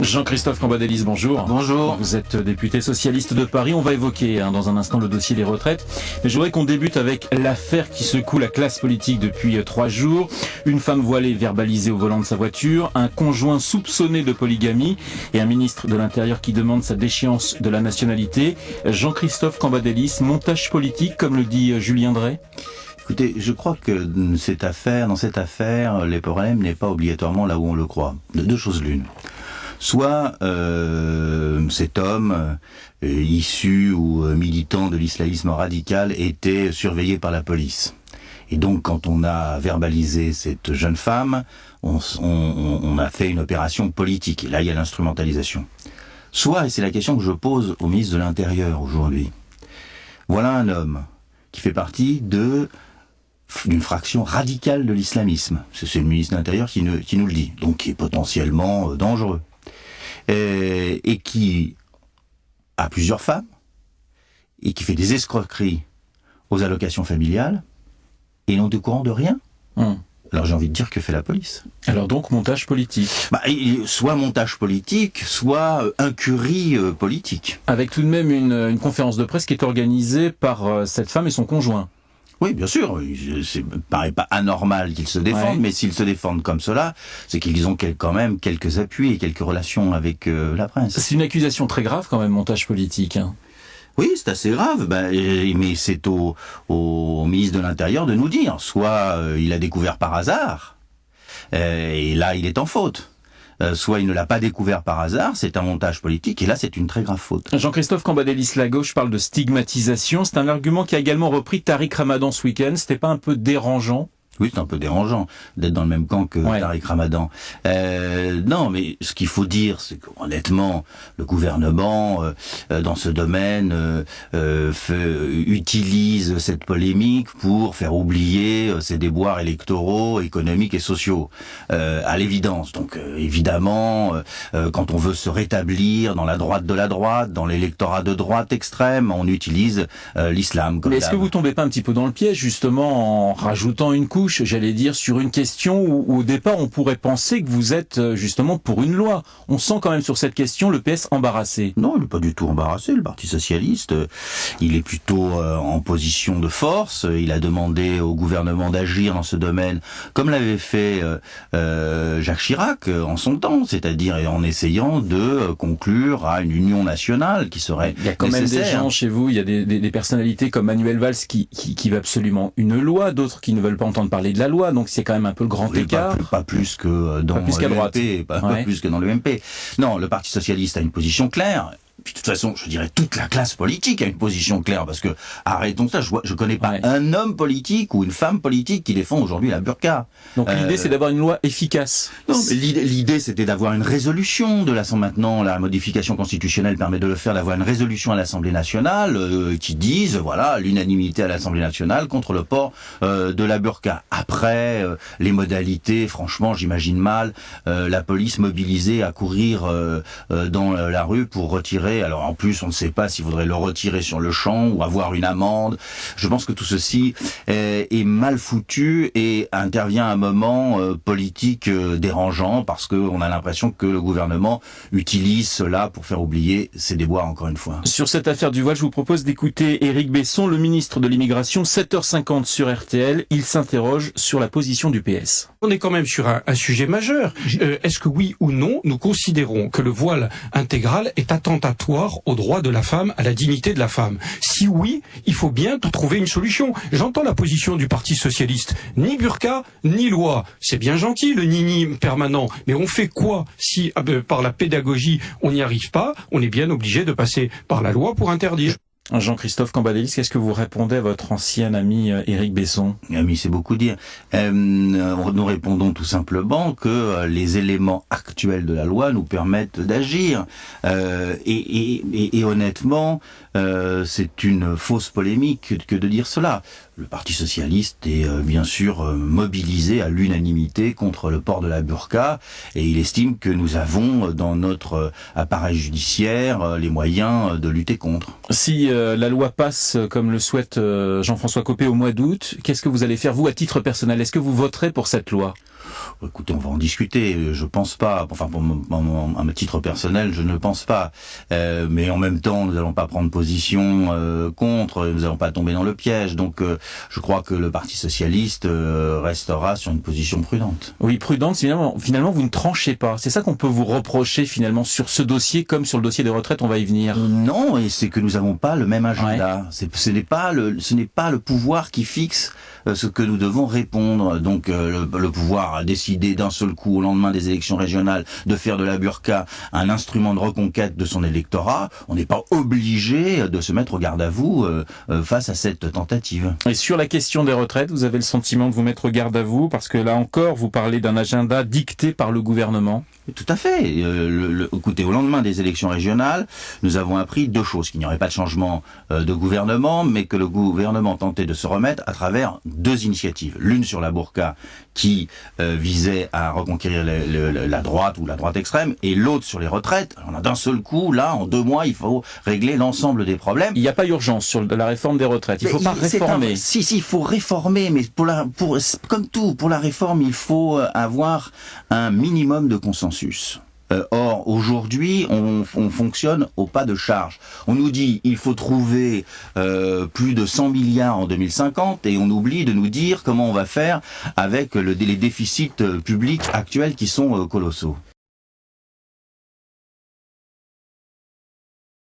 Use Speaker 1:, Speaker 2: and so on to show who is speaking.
Speaker 1: Jean-Christophe Cambadélis, bonjour.
Speaker 2: Bonjour.
Speaker 1: Vous êtes député socialiste de Paris. On va évoquer dans un instant le dossier des retraites. Mais je voudrais qu'on débute avec l'affaire qui secoue la classe politique depuis 3 jours. Une femme voilée verbalisée au volant de sa voiture, un conjoint soupçonné de polygamie et un ministre de l'Intérieur qui demande sa déchéance de la nationalité. Jean-Christophe Cambadélis, montage politique, comme le dit Julien Drey.
Speaker 2: Écoutez, je crois que dans cette affaire, le problème n'est pas obligatoirement là où on le croit. De deux choses l'une. Soit cet homme, issu ou militant de l'islamisme radical, était surveillé par la police. Et donc, quand on a verbalisé cette jeune femme, on a fait une opération politique. Et là, il y a l'instrumentalisation. Soit, et c'est la question que je pose au ministre de l'Intérieur aujourd'hui, voilà un homme qui fait partie d'une fraction radicale de l'islamisme. C'est le ministre de l'Intérieur qui nous le dit. Donc, qui est potentiellement dangereux. Et qui a plusieurs femmes, et qui fait des escroqueries aux allocations familiales, et non au courant de rien. Alors j'ai envie de dire, que fait la police?
Speaker 1: Alors donc, montage politique.
Speaker 2: Soit montage politique, soit incurie politique.
Speaker 1: Avec tout de même une conférence de presse qui est organisée par cette femme et son conjoint.
Speaker 2: Oui, bien sûr. Ça me paraît pas anormal qu'ils se défendent, mais s'ils se défendent comme cela, c'est qu'ils ont quand même quelques appuis et quelques relations avec la presse.
Speaker 1: C'est une accusation très grave quand même, montage politique.
Speaker 2: Oui, c'est assez grave, mais c'est au ministre de l'Intérieur de nous dire. Soit il a découvert par hasard, et là il est en faute. Soit il ne l'a pas découvert par hasard, c'est un montage politique, et là c'est une très grave faute.
Speaker 1: Jean-Christophe Cambadélis, la gauche parle de stigmatisation, c'est un argument qui a également repris Tariq Ramadan ce week-end, c'était pas un peu dérangeant ?
Speaker 2: Oui, c'est un peu dérangeant d'être dans le même camp que Tariq Ramadan. Non, mais ce qu'il faut dire, c'est qu'honnêtement, le gouvernement, dans ce domaine, utilise cette polémique pour faire oublier ses déboires électoraux, économiques et sociaux, à l'évidence. Donc, évidemment, quand on veut se rétablir dans la droite de la droite, dans l'électorat de droite extrême, on utilise l'islam.
Speaker 1: Mais est-ce que vous tombez pas un petit peu dans le piège, justement, en rajoutant une couche, j'allais dire, sur une question où au départ on pourrait penser que vous êtes justement pour une loi. On sent quand même sur cette question le PS embarrassé.
Speaker 2: Non, il n'est pas du tout embarrassé. Le Parti socialiste, il est plutôt en position de force. Il a demandé au gouvernement d'agir dans ce domaine, comme l'avait fait Jacques Chirac en son temps, c'est-à-dire en essayant de conclure à une union nationale qui serait nécessaire.
Speaker 1: Il y a quand même des gens chez vous, il y a des personnalités comme Manuel Valls qui veut absolument une loi, d'autres qui ne veulent pas entendre parler de la loi, donc c'est quand même un peu le grand écart.
Speaker 2: Pas plus que dans l'UMP, pas plus que dans l'UMP. Non, le Parti socialiste a une position claire. Puis de toute façon, je dirais toute la classe politique a une position claire, parce que arrêtons ça. Je connais pas un homme politique ou une femme politique qui défend aujourd'hui la burqa.
Speaker 1: Donc l'idée, c'est d'avoir une loi efficace.
Speaker 2: Non, mais l'idée, c'était d'avoir une résolution de l'Assemblée. Maintenant, la modification constitutionnelle permet de le faire, d'avoir une résolution à l'Assemblée nationale qui dise, voilà, l'unanimité à l'Assemblée nationale contre le port de la burqa. Après, les modalités, franchement, j'imagine mal la police mobilisée à courir dans la rue pour retirer. Alors en plus, on ne sait pas s'il faudrait le retirer sur le champ ou avoir une amende. Je pense que tout ceci est mal foutu et intervient à un moment politique dérangeant, parce qu'on a l'impression que le gouvernement utilise cela pour faire oublier ses déboires, encore une fois.
Speaker 1: Sur cette affaire du voile, je vous propose d'écouter Éric Besson, le ministre de l'Immigration, 7h50 sur RTL. Il s'interroge sur la position du PS.
Speaker 3: On est quand même sur un sujet majeur. Est-ce que oui ou non, nous considérons que le voile intégral est attentatoire aux droits de la femme, à la dignité de la femme? Si oui, il faut bien trouver une solution. J'entends la position du Parti socialiste. Ni burqa, ni loi. C'est bien gentil, le nini permanent. Mais on fait quoi si, par la pédagogie, on n'y arrive pas? On est bien obligé de passer par la loi pour interdire.
Speaker 1: Jean-Christophe Cambadélis, qu'est-ce que vous répondez à votre ancien ami Éric Besson?
Speaker 2: Ami, c'est beaucoup dire. Nous répondons tout simplement que les éléments actuels de la loi nous permettent d'agir. Et honnêtement, c'est une fausse polémique que de dire cela. Le Parti socialiste est bien sûr mobilisé à l'unanimité contre le port de la burqa, et il estime que nous avons dans notre appareil judiciaire les moyens de lutter contre.
Speaker 1: Si la loi passe comme le souhaite Jean-François Copé au mois d'août, qu'est-ce que vous allez faire, vous, à titre personnel? Est-ce que vous voterez pour cette loi?
Speaker 2: Écoutez, on va en discuter. Je pense pas. Enfin, à mon titre personnel, je ne pense pas. Mais en même temps, nous n'allons pas prendre position contre. Nous n'allons pas tomber dans le piège. Donc, je crois que le Parti socialiste restera sur une position prudente.
Speaker 1: Oui, prudente. Finalement, vous ne tranchez pas. C'est ça qu'on peut vous reprocher finalement sur ce dossier, comme sur le dossier des retraites. On va y venir.
Speaker 2: Non, et c'est que nous n'avons pas le même agenda.
Speaker 1: Ouais.
Speaker 2: Ce n'est pas le pouvoir qui fixe ce que nous devons répondre. Donc le pouvoir a décidé d'un seul coup, au lendemain des élections régionales, de faire de la burqa un instrument de reconquête de son électorat. On n'est pas obligé de se mettre au garde à vous face à cette tentative.
Speaker 1: Et sur la question des retraites, vous avez le sentiment de vous mettre au garde à vous, parce que là encore, vous parlez d'un agenda dicté par le gouvernement.
Speaker 2: Tout à fait. Écoutez, au lendemain des élections régionales, nous avons appris deux choses. Qu'il n'y aurait pas de changement de gouvernement, mais que le gouvernement tentait de se remettre à travers deux initiatives. L'une sur la burqa, qui visait à reconquérir la droite ou la droite extrême, et l'autre sur les retraites. Alors, d'un seul coup, là, en 2 mois, il faut régler l'ensemble des problèmes.
Speaker 1: Il n'y a pas urgence sur la réforme des retraites. Il ne faut pas réformer.
Speaker 2: Si, il faut réformer, mais comme tout, pour la réforme, il faut avoir un minimum de consensus. Or, aujourd'hui, on fonctionne au pas de charge. On nous dit il faut trouver plus de 100 milliards en 2050 et on oublie de nous dire comment on va faire avec les déficits publics actuels qui sont colossaux.